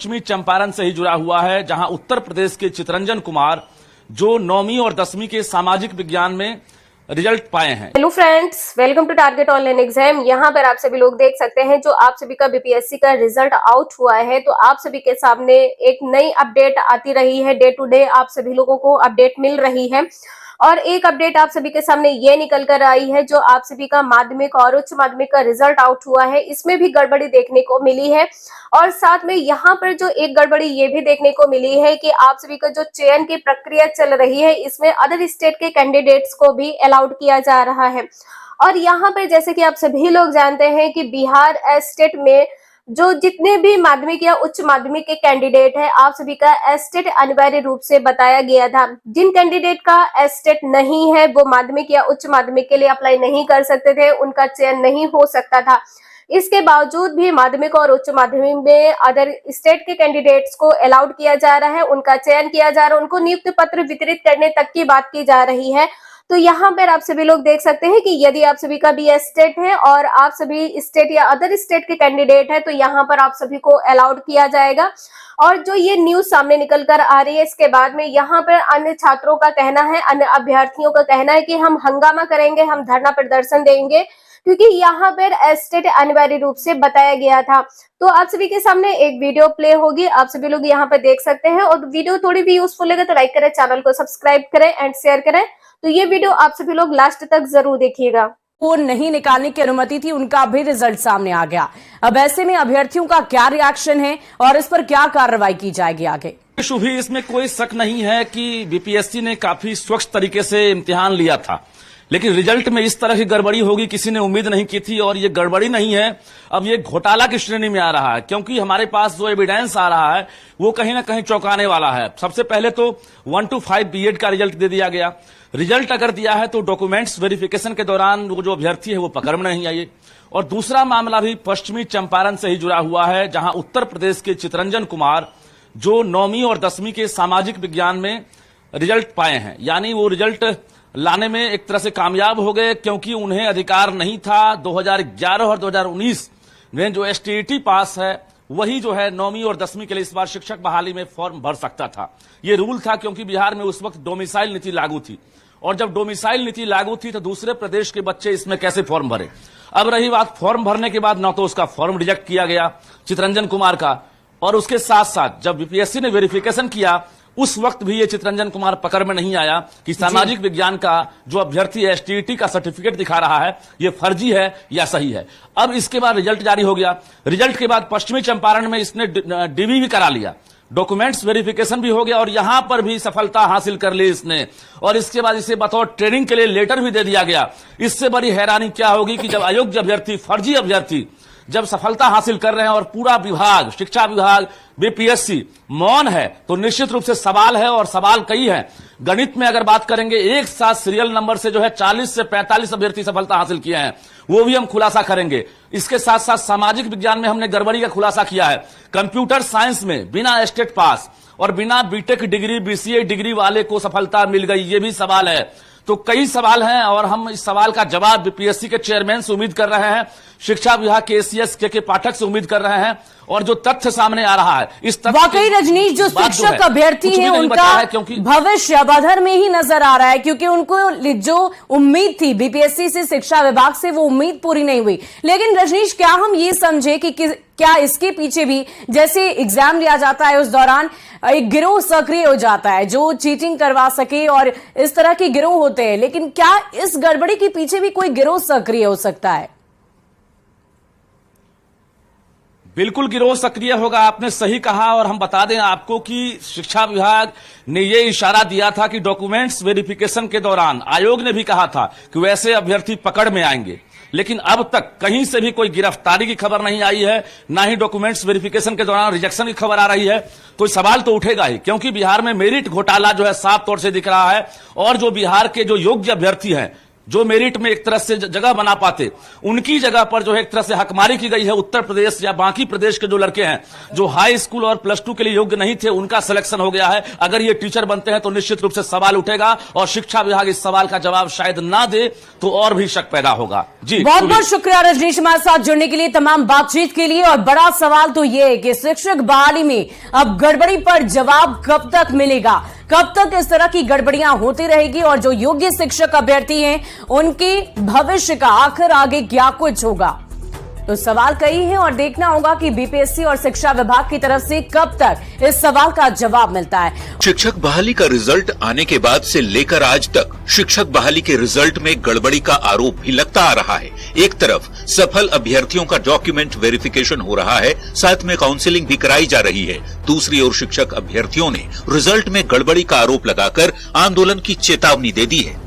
पश्चिमी चंपारण से ही जुड़ा हुआ है, जहां उत्तर प्रदेश के चितरंजन कुमार जो 9वीं और 10वीं के सामाजिक विज्ञान में रिजल्ट पाए हैं। Hello friends, welcome to target online exam. यहाँ पर आप सभी लोग देख सकते हैं जो आप सभी का बीपीएससी का रिजल्ट आउट हुआ है। तो आप सभी के सामने एक नई अपडेट आती रही है, डे टू डे आप सभी लोगों को अपडेट मिल रही है। और एक अपडेट आप सभी के सामने ये निकल कर आई है, जो आप सभी का माध्यमिक और उच्च माध्यमिक का रिजल्ट आउट हुआ है, इसमें भी गड़बड़ी देखने को मिली है। और साथ में यहाँ पर जो एक गड़बड़ी ये भी देखने को मिली है कि आप सभी का जो चयन की प्रक्रिया चल रही है, इसमें अदर स्टेट के कैंडिडेट्स को भी अलाउड किया जा रहा है। और यहाँ पर जैसे कि आप सभी लोग जानते हैं कि बिहार स्टेट में जो जितने भी माध्यमिक या उच्च माध्यमिक के कैंडिडेट है, आप सभी का एस्टेट अनिवार्य रूप से बताया गया था। जिन कैंडिडेट का एस्टेट नहीं है वो माध्यमिक या उच्च माध्यमिक के लिए अप्लाई नहीं कर सकते थे, उनका चयन नहीं हो सकता था। इसके बावजूद भी माध्यमिक और उच्च माध्यमिक में अदर स्टेट के कैंडिडेट्स को अलाउड किया जा रहा है, उनका चयन किया जा रहा है, उनको नियुक्ति पत्र वितरित करने तक की बात की जा रही है। तो यहाँ पर आप सभी लोग देख सकते हैं कि यदि आप सभी का भी स्टेट है और आप सभी स्टेट या अदर स्टेट के कैंडिडेट है, तो यहाँ पर आप सभी को अलाउड किया जाएगा। और जो ये न्यूज सामने निकल कर आ रही है, इसके बाद में यहाँ पर अन्य छात्रों का कहना है, अन्य अभ्यर्थियों का कहना है कि हम हंगामा करेंगे, हम धरना प्रदर्शन देंगे, क्योंकि यहाँ पर एस्टेट अनिवार्य रूप से बताया गया था। तो आप सभी के सामने एक वीडियो प्ले होगी, आप सभी लोग यहाँ पर देख सकते हैं। और वीडियो थोड़ी भी यूजफुल लगे तो लाइक करें, चैनल को सब्सक्राइब करें एंड शेयर करें। तो ये वीडियो आप सभी लोग लास्ट तक जरूर देखिएगा। वो नहीं निकालने की अनुमति थी, उनका भी रिजल्ट सामने आ गया। अब ऐसे में अभ्यर्थियों का क्या रिएक्शन है और इस पर क्या कार्रवाई की जाएगी आगे? शुभी, इसमें कोई शक नहीं है कि बीपीएससी ने काफी स्वच्छ तरीके से इम्तिहान लिया था, लेकिन रिजल्ट में इस तरह की गड़बड़ी होगी किसी ने उम्मीद नहीं की थी। और ये गड़बड़ी नहीं है, अब ये घोटाला की श्रेणी में आ रहा है, क्योंकि हमारे पास जो एविडेंस आ रहा है वो कहीं ना कहीं चौंकाने वाला है। सबसे पहले तो 1 to 5 बीएड का रिजल्ट दे दिया गया। रिजल्ट अगर दिया है तो डॉक्यूमेंट्स वेरिफिकेशन के दौरान वो जो अभ्यर्थी है वो पकड़ में नहीं आए। और दूसरा मामला भी पश्चिमी चंपारण से ही जुड़ा हुआ है, जहां उत्तर प्रदेश के चितरंजन कुमार जो 9वीं और 10वीं के सामाजिक विज्ञान में रिजल्ट पाए हैं, यानी वो रिजल्ट लाने में एक तरह से कामयाब हो गए, क्योंकि उन्हें अधिकार नहीं था। 2011 और 2019 में जो एसटीईटी पास है वही जो है 9वीं और 10वीं के लिए इस बार शिक्षक बहाली में फॉर्म भर सकता था। ये रूल था, क्योंकि बिहार में उस वक्त डोमिसाइल नीति लागू थी, और जब डोमिसाइल नीति लागू थी तो दूसरे प्रदेश के बच्चे इसमें कैसे फॉर्म भरे। अब रही बात फॉर्म भरने के बाद, ना तो उसका फॉर्म रिजेक्ट किया गया चितरंजन कुमार का, और उसके साथ साथ जब बीपीएससी ने वेरिफिकेशन किया उस वक्त भी ये चितरंजन कुमार पकड़ में नहीं आया कि सामाजिक विज्ञान का जो अभ्यर्थी एसटीईटी का सर्टिफिकेट दिखा रहा है ये फर्जी है या सही है। अब इसके बाद रिजल्ट जारी हो गया। रिजल्ट के बाद पश्चिमी चंपारण में इसने डीवी भी करा लिया, डॉक्यूमेंट्स वेरिफिकेशन भी हो गया, और यहां पर भी सफलता हासिल कर ली इसने। और इसके बाद इसे बतौर ट्रेनिंग के लिए लेटर भी दे दिया गया। इससे बड़ी हैरानी क्या होगी कि जब अयोग्य अभ्यर्थी, फर्जी अभ्यर्थी जब सफलता हासिल कर रहे हैं और पूरा विभाग, शिक्षा विभाग, बीपीएससी मौन है, तो निश्चित रूप से सवाल है, और सवाल कई है। गणित में अगर बात करेंगे, एक साथ सीरियल नंबर से जो है 40 से 45 अभ्यर्थी सफलता हासिल किए हैं, वो भी हम खुलासा करेंगे। इसके साथ साथ सामाजिक विज्ञान में हमने गड़बड़ी का खुलासा किया है। कंप्यूटर साइंस में बिना एस्टेट पास और बिना बीटेक डिग्री, बीसीए डिग्री वाले को सफलता मिल गई, ये भी सवाल है। तो कई सवाल हैं, और हम इस सवाल का जवाब बीपीएससी के चेयरमैन से उम्मीद कर रहे हैं, शिक्षा विभाग के एसीएस के पाठक से उम्मीद कर रहे हैं। और जो तथ्य सामने आ रहा है, इस तथ्य वाकई रजनीश, जो शिक्षक अभ्यर्थी हैं उनका भविष्य अवधर में ही नजर आ रहा है, क्योंकि उनको जो उम्मीद थी बीपीएससी से, शिक्षा विभाग से, वो उम्मीद पूरी नहीं हुई। लेकिन रजनीश, क्या हम ये समझे कि क्या इसके पीछे भी, जैसे एग्जाम लिया जाता है उस दौरान एक गिरोह सक्रिय हो जाता है जो चीटिंग करवा सके, और इस तरह के गिरोह होते हैं, लेकिन क्या इस गड़बड़ी के पीछे भी कोई गिरोह सक्रिय हो सकता है? बिल्कुल गिरोह सक्रिय होगा, आपने सही कहा। और हम बता दें आपको कि शिक्षा विभाग ने यह इशारा दिया था कि डॉक्यूमेंट्स वेरिफिकेशन के दौरान आयोग ने भी कहा था कि वैसे अभ्यर्थी पकड़ में आएंगे, लेकिन अब तक कहीं से भी कोई गिरफ्तारी की खबर नहीं आई है, ना ही डॉक्यूमेंट्स वेरिफिकेशन के दौरान रिजेक्शन की खबर आ रही है। कोई सवाल तो उठेगा ही, क्योंकि बिहार में मेरिट घोटाला जो है साफ तौर से दिख रहा है, और जो बिहार के जो योग्य अभ्यर्थी हैं जो मेरिट में एक तरह से जगह बना पाते, उनकी जगह पर जो है एक तरह से हकमारी की गई है। उत्तर प्रदेश या बाकी प्रदेश के जो लड़के हैं जो हाई स्कूल और +2 के लिए योग्य नहीं थे, उनका सिलेक्शन हो गया है। अगर ये टीचर बनते हैं तो निश्चित रूप से सवाल उठेगा और शिक्षा विभाग इस सवाल का जवाब शायद ना दे तो और भी शक पैदा होगा। जी बहुत बहुत शुक्रिया रजनीश हमारे साथ जुड़ने के लिए, तमाम बातचीत के लिए। और बड़ा सवाल तो यह है कि शिक्षक बहाली में अब गड़बड़ी पर जवाब कब तक मिलेगा, कब तक इस तरह की गड़बड़ियां होती रहेगी और जो योग्य शिक्षक अभ्यर्थी हैं उनके भविष्य का आखिर आगे क्या कुछ होगा। तो सवाल कई हैं और देखना होगा कि बीपीएससी और शिक्षा विभाग की तरफ से कब तक इस सवाल का जवाब मिलता है। शिक्षक बहाली का रिजल्ट आने के बाद से लेकर आज तक शिक्षक बहाली के रिजल्ट में गड़बड़ी का आरोप भी लगता आ रहा है। एक तरफ सफल अभ्यर्थियों का डॉक्यूमेंट वेरिफिकेशन हो रहा है, साथ में काउंसलिंग भी कराई जा रही है। दूसरी ओर शिक्षक अभ्यर्थियों ने रिजल्ट में गड़बड़ी का आरोप लगाकर आंदोलन की चेतावनी दे दी है।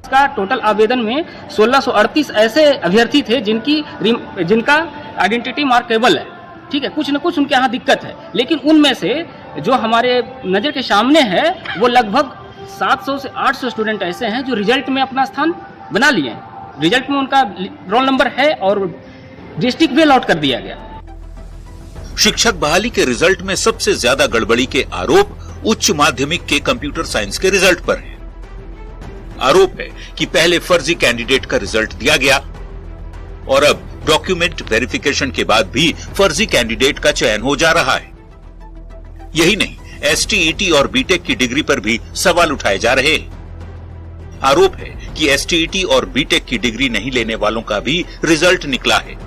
का टोटल आवेदन में 1638 ऐसे अभ्यर्थी थे जिनका आइडेंटिटी मार्केबल है, ठीक है, कुछ न कुछ उनके यहाँ दिक्कत है। लेकिन उनमें से जो हमारे नजर के सामने है वो लगभग 700 से 800 स्टूडेंट ऐसे हैं जो रिजल्ट में अपना स्थान बना लिए हैं। रिजल्ट में उनका रोल नंबर है और डिस्ट्रिक्ट भी अलॉट कर दिया गया। शिक्षक बहाली के रिजल्ट में सबसे ज्यादा गड़बड़ी के आरोप उच्च माध्यमिक के कंप्यूटर साइंस के रिजल्ट पर है। आरोप है कि पहले फर्जी कैंडिडेट का रिजल्ट दिया गया और अब डॉक्यूमेंट वेरिफिकेशन के बाद भी फर्जी कैंडिडेट का चयन हो जा रहा है। यही नहीं, एसटीईटी और बीटेक की डिग्री पर भी सवाल उठाए जा रहे हैं। आरोप है कि एसटीईटी और बीटेक की डिग्री नहीं लेने वालों का भी रिजल्ट निकला है।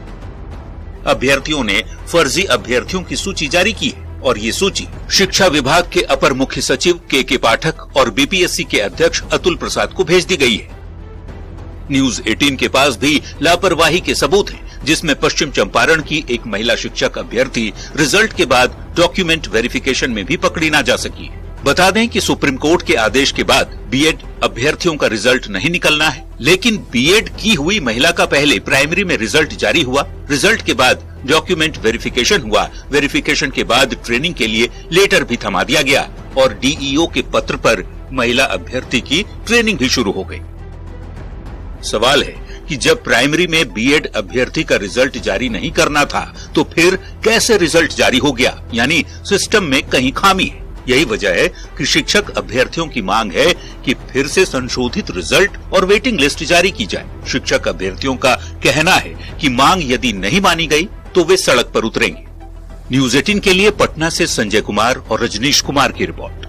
अभ्यर्थियों ने फर्जी अभ्यर्थियों की सूची जारी की है और ये सूची शिक्षा विभाग के अपर मुख्य सचिव के पाठक और बीपीएससी के अध्यक्ष अतुल प्रसाद को भेज दी गई है। न्यूज 18 के पास भी लापरवाही के सबूत हैं, जिसमें पश्चिम चंपारण की एक महिला शिक्षक अभ्यर्थी रिजल्ट के बाद डॉक्यूमेंट वेरिफिकेशन में भी पकड़ी ना जा सकी। बता दें कि सुप्रीम कोर्ट के आदेश के बाद बीएड अभ्यर्थियों का रिजल्ट नहीं निकलना है, लेकिन बीएड की हुई महिला का पहले प्राइमरी में रिजल्ट जारी हुआ। रिजल्ट के बाद डॉक्यूमेंट वेरिफिकेशन हुआ। वेरिफिकेशन के बाद ट्रेनिंग के लिए लेटर भी थमा दिया गया और डीईओ के पत्र पर महिला अभ्यर्थी की ट्रेनिंग भी शुरू हो गई। सवाल है कि जब प्राइमरी में बीएड अभ्यर्थी का रिजल्ट जारी नहीं करना था तो फिर कैसे रिजल्ट जारी हो गया, यानी सिस्टम में कहीं खामी है। यही वजह है कि शिक्षक अभ्यर्थियों की मांग है कि फिर से संशोधित रिजल्ट और वेटिंग लिस्ट जारी की जाए। शिक्षक अभ्यर्थियों का कहना है कि मांग यदि नहीं मानी गई तो वे सड़क पर उतरेंगे। न्यूज 18 के लिए पटना से संजय कुमार और रजनीश कुमार की रिपोर्ट।